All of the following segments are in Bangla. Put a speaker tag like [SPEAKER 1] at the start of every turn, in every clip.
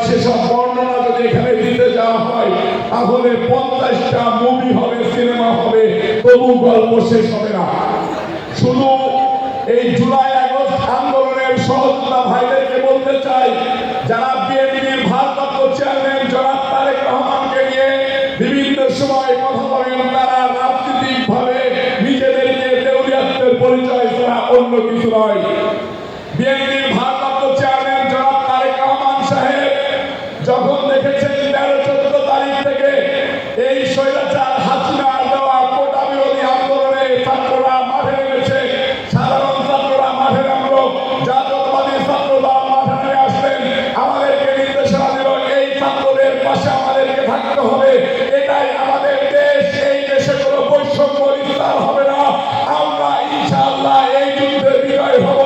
[SPEAKER 1] সেসব বর্ণনা যদি এখানে দিতে যাওয়া হয় তাহলে 50টা মুভি হবে, সিনেমা হবে, তবু গল্প শেষ হবে না। শুধু এই জুলাই আগস্ট আন্দোলনের সহযোদ্ধা ভাইদেরকে বলতে চাই, যারা বিএনপির ভারপ্রাপ্ত চেয়ারম্যান জনাব তারেক রহমানকে নিয়ে বিভিন্ন সময় কথা বলেন, তারা রাজনৈতিকভাবে নিজেদেরকে দেউলিয়াত্বের পরিচয় ছাড়া অন্য কিছু নয়। বিএনপির ভারপ্রাপ্ত চেয়ারম্যান জনাব তারেক রহমান সাহেব যখন দেখেছেন 13-14 তারিখ থেকে এই স্বৈরাচার হাসিনার দেওয়া কোটা বিরোধী আন্দোলনে ছাত্ররা মাঠে নেমেছে, সাধারণ ছাত্ররা মাঠে নামলো, জাতীয়তাবাদী ছাত্রদল মাঠে নেমে আসলেন, আমাদেরকে নির্দেশনা দিল এই ছাত্রদের পাশে আমাদেরকে থাকতে হবে, এটাই আমাদের দেশ, এই দেশে কোনো বৈষম্য বিস্তার হবে না, আমরা ইনশাআল্লাহ এই যুদ্ধে বিজয় হব,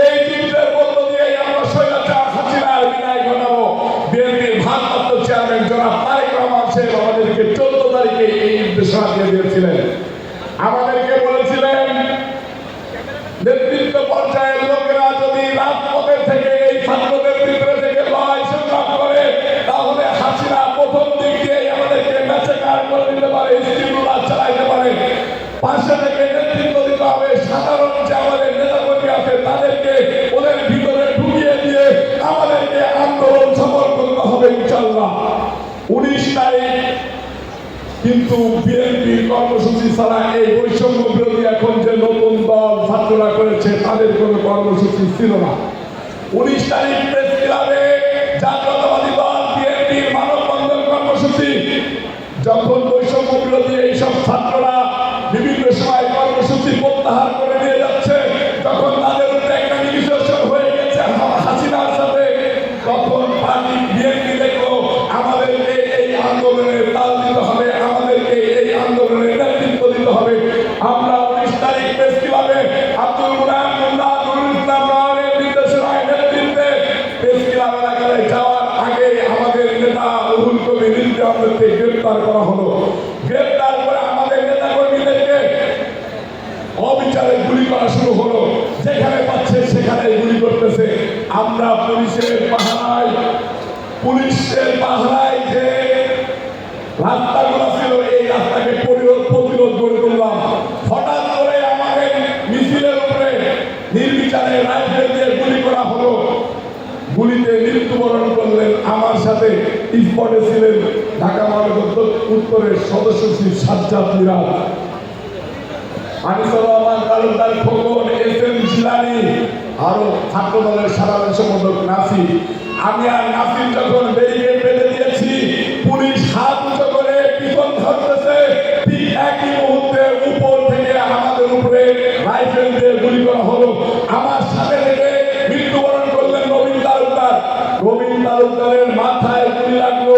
[SPEAKER 1] এই যুদ্ধের মধ্য দিয়ে আমরা স্বৈরাচার হাসিনার বিদায় ঘটাবো। বিএনপির ভারপ্রাপ্ত চেয়ারম্যান জনাব তারেক রহমান সাহেব আমাদেরকে 14 তারিখে এই নির্দেশনা দিয়ে দিয়েছিলেন। আমাদেরকে বলেছিলেন নেতৃত্ব পর্যায়ের লোকেরা যদি রাজপথে থেকে এই ছাত্রদের ভিতরে থেকে লড়াই সংগ্রাম করে তাহলে হাসিনা প্রথম দিক দিয়ে আমাদেরকে ম্যাচেকার করে দিতে পারে, স্টিমুলার চালাইতে পারে, পাশে থেকে নেতৃত্ব দিতে হবে, সাধারণ যে আমাদের নেতাকর্মী আছে তাদেরকে ওদের ভিতরে ঢুকিয়ে দিয়ে আমাদেরকে আন্দোলন সফল করতে হবে ইনশাআল্লাহ। 19 তারিখ কিন্তু বিএনপির কর্মসূচি ছাড়া এই বৈষম্য বিরোধী এখন যে নতুন দল ছাত্ররা করেছে তাদের কোনো কর্মসূচি ছিল না। 19 তারিখ প্রেস ক্লাবে জাতীয়তাবাদী দল বিএনপির মানববন্ধন কর্মসূচি, যখন বৈষম্য বিরোধী এইসব ছাত্ররা বিভিন্ন সময় কর্মসূচি প্রত্যাহার করে নিয়ে যাচ্ছে, যখন তাদের উপরে একটা নেগোসিয়েশন হয়ে গেছে হাসিনার সাথে, তখন পার্টি বিএনপি দেখলো আমাদেরকে এই আন্দোলনে তাল দিতে হবে, আমাদেরকে এই আন্দোলনে নেতৃত্ব দিতে হবে। আমরা 19 তারিখ প্রেস ক্লাবে আব্দুল মুনায়েম মোল্লা নুরুল ইসলাম রাওয়ানের নির্দেশনায় নেতৃত্বে প্রেস ক্লাব এলাকায় যাওয়ার আগে আমাদের নেতা রুহুল কবির রিজভী আহমেদকে গ্রেফতার করা হলো। গ্রেফতার করে আমাদের নেতা কর্মীদেরকে অবিচারে গুলি করা শুরু হলো, যেখানে পাচ্ছে সেখানে গুলি করতেছে। আমরা পুলিশের পাহারায় যে রাস্তাগুলো ছিল এই রাস্তাকে প্রতিরোধ করে তুললাম। হঠাৎ করে আমাদের মিছিলের উপরে নির্বিচারে রাইফেল দিয়ে গুলি করা হলো, গুলিতে মৃত্যুবরণ করলেন। আমার সাথে স্পটে ছিলেন ঢাকা মহানগর উত্তরের সদস্য সচিব সাজ্জাদ মিরাজ, আনিসুর রহমান তালুকদার খোকন, এস.এম. জিলানী, আরো ছাত্র দলের সাধারণ সম্পাদক নাসির। আমি আর নাসির যখন ব্যারিকেড বেঁধে দিয়েছি, পুলিশ হাত উঁচু করে পিছন ধরতেছে, ঠিক একই মুহূর্তে উপর থেকে আমাদের উপরে রাইফেল দিয়ে গুলি করা হলো। আমার সাথে থেকে মৃত্যুবরণ করলেন নবীন তালুকদার। নবীন তালুকদারের মাথায় গুলি লাগলো,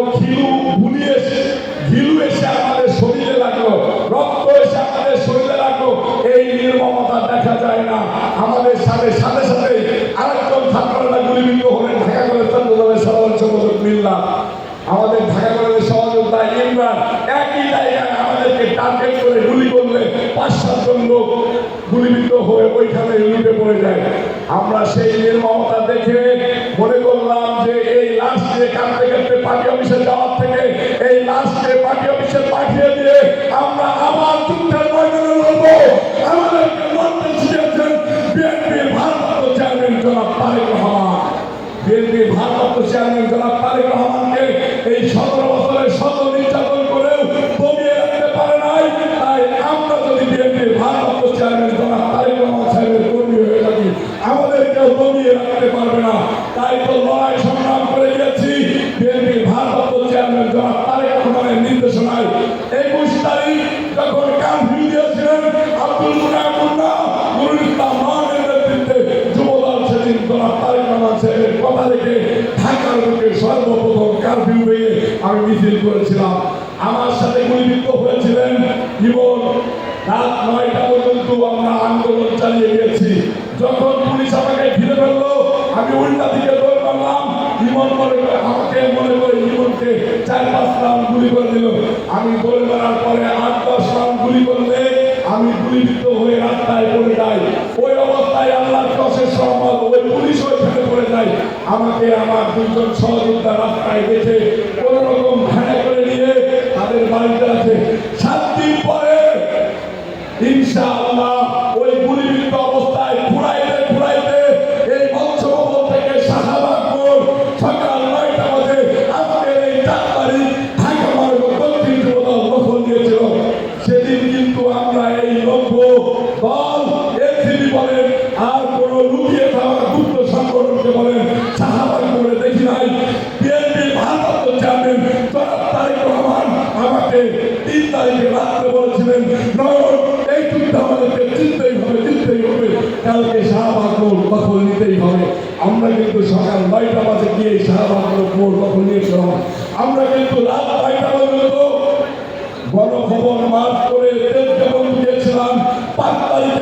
[SPEAKER 1] ঘিলু এসে আমাদের শরীরে লাগলো, রক্ত এসে আমাদের শরীরে লাগলো। এই নির্মমতা দেখা যায় না। আমাদের সাথে আরেকজন ছাত্ররা গুলিবিদ্ধ হলেন ঢাকা কলেজ ছাত্র দলের সাধারণ সম্পাদক মিল্লা, আমাদের ঢাকা কলেজের সহযোদ্ধা ইমরান। একই জায়গায় আমাদেরকে টার্গেট করে গুলি করলে 5-7 জন লোক গুলিবিদ্ধ হয়ে ওইখানে লুটে পড়ে যায়। আমরা সেই নির্মমতা দেখে মনে করলাম যে এই লাশকে কাঁদতে কাঁদতে পার্টি অফিসে যাওয়ার থেকে এই লাশকে পার্টি অফিসে পাঠিয়ে দিয়ে আমরা আবার যুদ্ধের ময়দানে লড়বো। আমাদেরকে লড়তে শিখেছেন বিএনপির ভারপ্রাপ্ত চেয়ারম্যান জনাব তারেক রহমান। বিএনপির ভারপ্রাপ্ত চেয়ারম্যান জনাব তারেক রহমানকে এই 17 বছরের শত নির্যাতন করেও দমিয়ে রাখতে পারে নাই। তাই আমরা যদি বিএনপির ভারপ্রাপ্ত চেয়ারম্যান জনাব তারেক রহমান সাহেবের কর্মী হয়ে থাকি, আমাদেরকেও দমিয়ে রাখতে পারবে না। তাই তো লড়াই সংগ্রাম করে গেছি বিএনপির ভারপ্রাপ্ত চেয়ারম্যান জনাব তারেক রহমানের নির্দেশনায়। 21 তারিখ যখন কারফিউ দিয়েছিলেন আব্দুল মুনায়েম মোল্লা নুরুল ইসলাম রাওয়ানের নেতৃত্বে যুবদল সেদিন জনাব তারেক রহমান সাহেবের কথা রেখে ঢাকার বুকে সর্বপ্রথম কারফিউ ভেঙে আমি মিছিল করেছিলাম। আমার সাথে গুলিবিদ্ধ হয়েছিলেন ইমন। রাত 9টা পর্যন্ত আমরা আন্দোলন চালিয়ে গেছি। যখন পুলিশ আমাকে ঘিরে ফেললো, আমি উল্টা দিকে দৌড় মারলাম। ইমন মনে করে আমাকে মনে করে ইমনকে 4-5 রাউন্ড গুলি করে দিল। আমি দৌড়ে মারার পরে 8-10 রাউন্ড গুলি করলে আমি গুলিবিদ্ধ হয়ে রাস্তায় পড়ে যাই। ওই অবস্থায় আল্লাহর অশেষ রহমত, ওই পুলিশ ওইখানে পড়ে যায়। আমাকে আমার 2জন সহযোদ্ধা রাস্তায় দেখে কোন রকম ভ্যানে করে নিয়ে তাদের বাড়িতে আছে। 7 দিন পরে ইনশাআল্লাহ ওই গুলিবিদ্ধ অবস্থায় ঘুরাইতে এই মৎস্য ভবন থেকে শাহবাগ মোড় সকাল 9টা বাজে আজকের এই 4 তারিখ ঢাকা মহানগর দক্ষিণ যুবদল দখল নিয়েছিল। সেদিন কিন্তু আমরা এই লক্ষ্য দল এনসিপি বলেন আর কোন লুকিয়ে থাকা গুপ্ত সংগঠনকে বলেন শাহবাগ মোড়ে দেখি নাই। বিএনপি ভারপ্রাপ্ত চেয়ারম্যান জনাব তারেক রহমান আমাকে 3 তারিখে রাত্রে বলেছিলেন, নয়ন এই যুদ্ধ আমাদেরকে জিততেই হবে, কালকে শাহবাগ মোড় দখল নিতেই হবে। আমরা কিন্তু সকাল 9টা বাজে গিয়ে শাহবাগ মোড় দখল নিয়েছিলাম। আমরা কিন্তু রাত 9টা পর্যন্ত গণভবন মার্চ করে দেশকে বন্ধু দিয়েছিলাম। 5 তারিখে